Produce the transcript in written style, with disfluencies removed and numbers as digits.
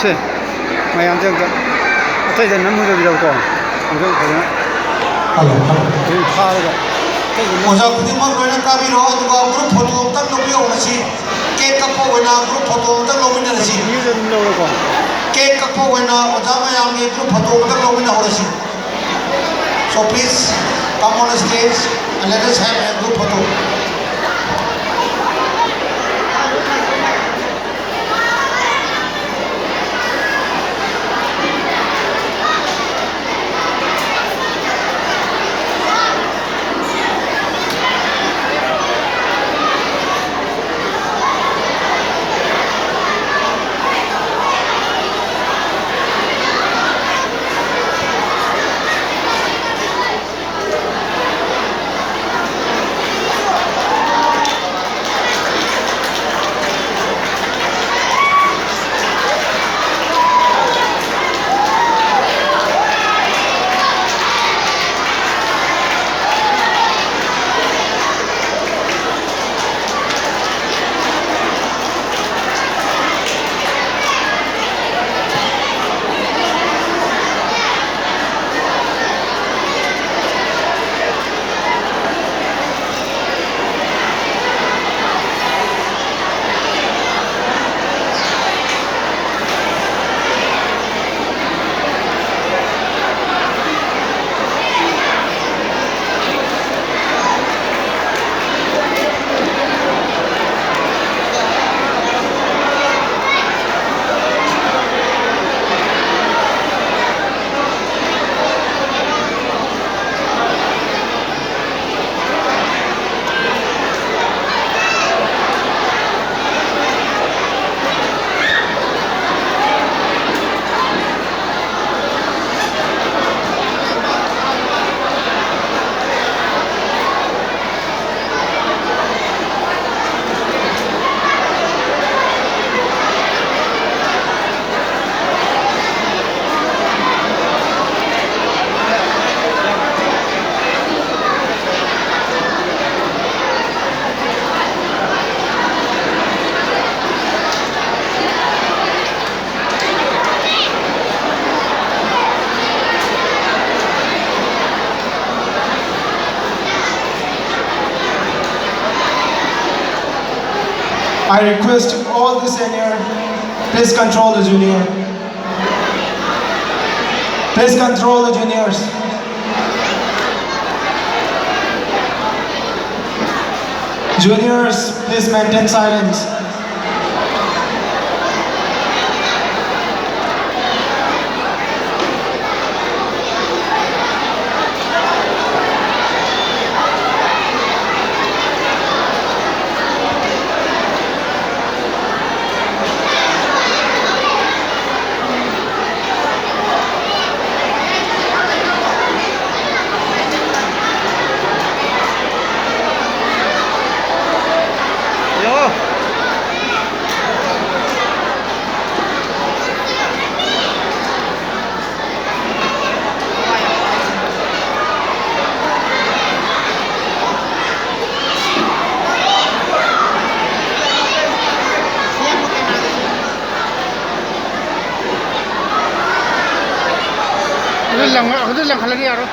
से मैम जों अतई नम्बर बिजाबको जों फजन फारगा ओजा खुदिमक लोइना काबिरो अदुगा ग्रुप फोटो तक लोबियो नसी केक कपो वना ग्रुप फोटो तक लोबिना नसी न्यूज दम लोको केक कपो वना ओजा मैम के ग्रुप फोटो तक लोबिना होरसी so please come on the stage and let us have a group photo. I request all the senior, please control the junior. Please control the juniors. Juniors, please maintain silence. lang halagi aro